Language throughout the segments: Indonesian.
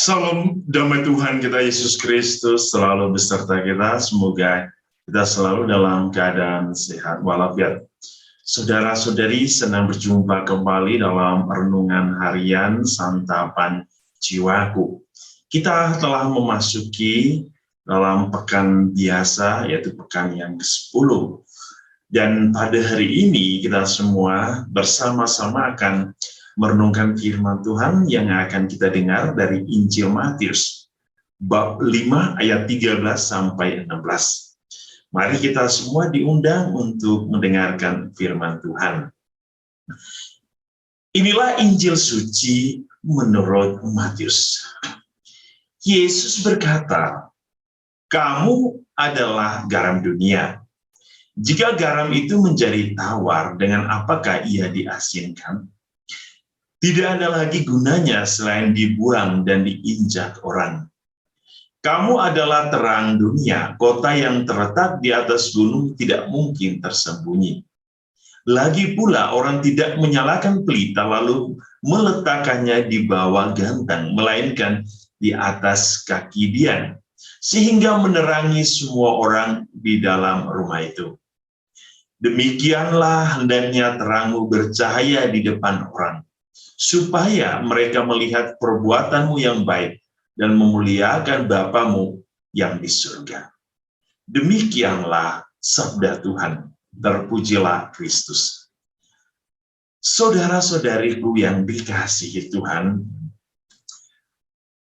Salam damai Tuhan kita Yesus Kristus selalu beserta kita. Semoga kita selalu dalam keadaan sehat walafiat. Saudara-saudari, senang berjumpa kembali dalam renungan harian Santapan Jiwaku. Kita telah memasuki dalam pekan biasa, yaitu pekan yang ke-10. Dan pada hari ini kita semua bersama-sama akan merenungkan firman Tuhan yang akan kita dengar dari Injil Matius, bab 5 ayat 13 sampai 16. Mari kita semua diundang untuk mendengarkan firman Tuhan. Inilah Injil suci menurut Matius. Yesus berkata, "Kamu adalah garam dunia. Jika garam itu menjadi tawar, dengan apakah ia diasinkan? Tidak ada lagi gunanya selain dibuang dan diinjak orang. Kamu adalah terang dunia, kota yang terletak di atas gunung tidak mungkin tersembunyi. Lagi pula orang tidak menyalakan pelita lalu meletakkannya di bawah gantang, melainkan di atas kaki dian, sehingga menerangi semua orang di dalam rumah itu. Demikianlah hendaknya terangmu bercahaya di depan orang, supaya mereka melihat perbuatanmu yang baik dan memuliakan Bapamu yang di surga." Demikianlah sabda Tuhan. Terpujilah Kristus. Saudara-saudariku yang dikasihi Tuhan,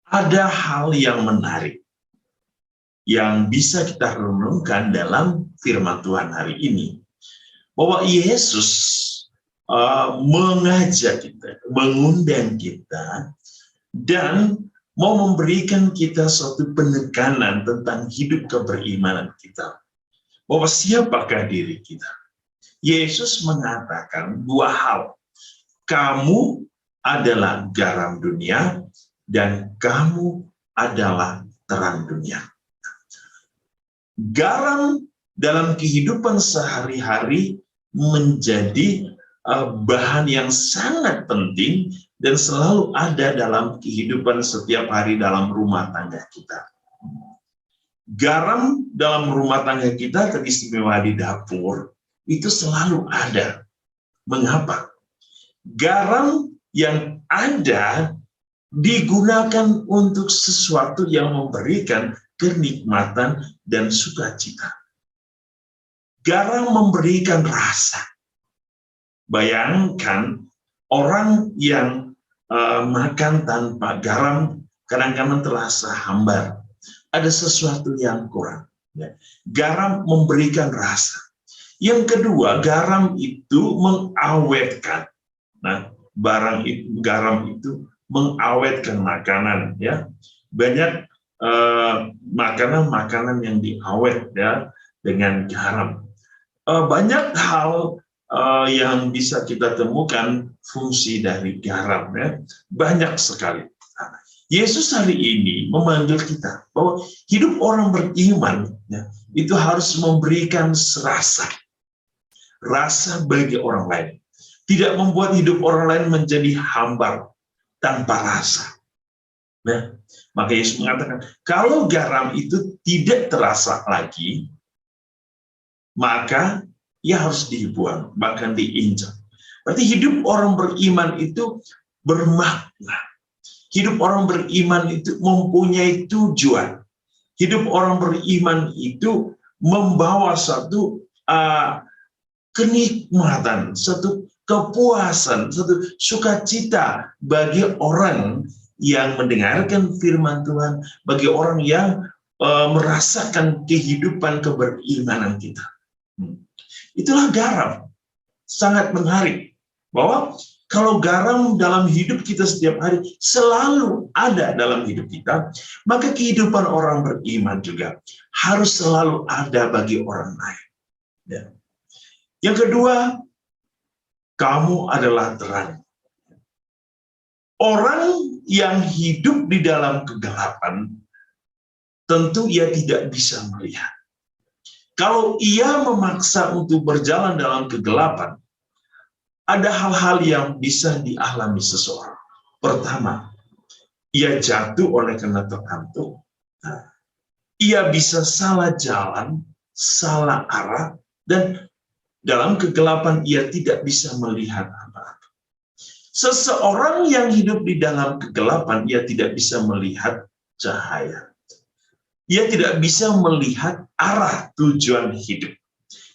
ada hal yang menarik yang bisa kita renungkan dalam firman Tuhan hari ini, bahwa Yesus mengajak kita, mengundang kita, dan mau memberikan kita suatu penekanan tentang hidup keberimanan kita. Bahwa siapakah diri kita? Yesus mengatakan dua hal. Kamu adalah garam dunia, dan kamu adalah terang dunia. Garam dalam kehidupan sehari-hari menjadi bahan yang sangat penting dan selalu ada dalam kehidupan setiap hari dalam rumah tangga kita. Garam dalam rumah tangga kita, teristimewa di dapur, itu selalu ada. Mengapa? Garam yang ada digunakan untuk sesuatu yang memberikan kenikmatan dan sukacita. Garam memberikan rasa. Bayangkan orang yang makan tanpa garam kadang-kadang terasa hambar. Ada sesuatu yang kurang. Garam memberikan rasa. Yang kedua, garam itu mengawetkan. Nah, garam itu mengawetkan makanan. Ya, banyak makanan-makanan yang diawet ya dengan garam. Banyak hal yang bisa kita temukan fungsi dari garam, ya. Banyak sekali. Yesus hari ini memanggil kita bahwa hidup orang beriman ya, itu harus memberikan rasa bagi orang lain. Tidak membuat hidup orang lain menjadi hambar tanpa rasa. Nah, maka Yesus mengatakan, kalau garam itu tidak terasa lagi, maka ia harus dibuang, bahkan diinjak. Berarti hidup orang beriman itu bermakna. Hidup orang beriman itu mempunyai tujuan. Hidup orang beriman itu membawa satu kenikmatan, satu kepuasan, satu sukacita bagi orang yang mendengarkan firman Tuhan, bagi orang yang merasakan kehidupan keberimanan kita. Itulah garam. Sangat menarik bahwa kalau garam dalam hidup kita setiap hari selalu ada dalam hidup kita, maka kehidupan orang beriman juga harus selalu ada bagi orang lain. Ya. Yang kedua, kamu adalah terang. Orang yang hidup di dalam kegelapan, tentu ia tidak bisa melihat. Kalau ia memaksa untuk berjalan dalam kegelapan, ada hal-hal yang bisa dialami seseorang. Pertama, ia jatuh oleh karena terkantuk. Nah, ia bisa salah jalan, salah arah, dan dalam kegelapan ia tidak bisa melihat apa-apa. Seseorang yang hidup di dalam kegelapan, ia tidak bisa melihat cahaya. Ia tidak bisa melihat arah tujuan hidup.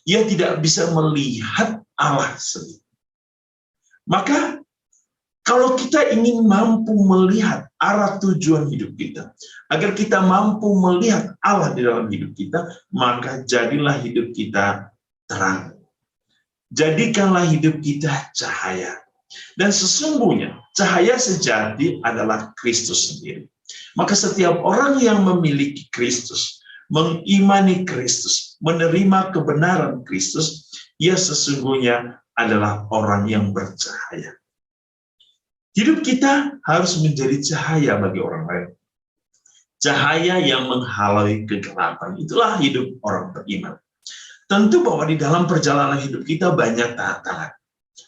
Ia tidak bisa melihat Allah sendiri. Maka kalau kita ingin mampu melihat arah tujuan hidup kita, agar kita mampu melihat Allah di dalam hidup kita, maka jadilah hidup kita terang. Jadikanlah hidup kita cahaya. Dan sesungguhnya cahaya sejati adalah Kristus sendiri. Maka setiap orang yang memiliki Kristus, mengimani Kristus, menerima kebenaran Kristus, ia sesungguhnya adalah orang yang bercahaya. Hidup kita harus menjadi cahaya bagi orang lain. Cahaya yang menghalau kegelapan. Itulah hidup orang beriman. Tentu bahwa di dalam perjalanan hidup kita banyak tantangan,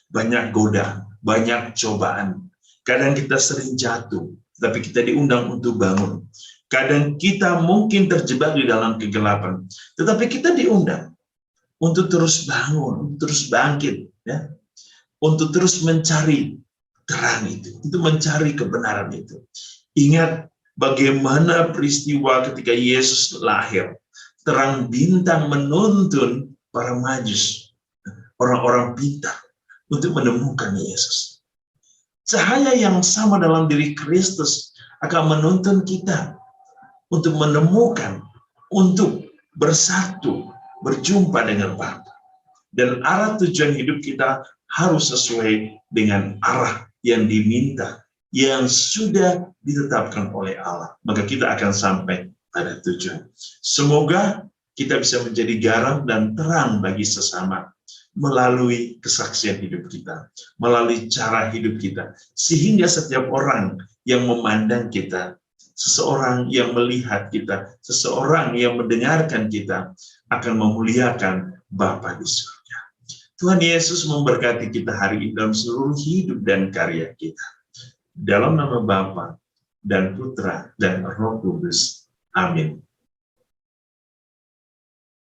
banyak godaan, banyak cobaan. Kadang kita sering jatuh, tapi kita diundang untuk bangun. Kadang kita mungkin terjebak di dalam kegelapan, tetapi kita diundang untuk terus bangun, untuk terus bangkit, ya, untuk terus mencari terang itu mencari kebenaran itu. Ingat bagaimana peristiwa ketika Yesus lahir, terang bintang menuntun para Majus, orang-orang pintar, untuk menemukan Yesus. Cahaya yang sama dalam diri Kristus akan menuntun kita untuk menemukan, untuk bersatu, berjumpa dengan Bapa. Dan arah tujuan hidup kita harus sesuai dengan arah yang diminta, yang sudah ditetapkan oleh Allah. Maka kita akan sampai pada tujuan. Semoga kita bisa menjadi garam dan terang bagi sesama melalui kesaksian hidup kita, melalui cara hidup kita, sehingga setiap orang yang memandang kita, seseorang yang melihat kita, seseorang yang mendengarkan kita akan memuliakan Bapa di surga. Tuhan Yesus memberkati kita hari ini dalam seluruh hidup dan karya kita. Dalam nama Bapa dan Putra dan Roh Kudus. Amin.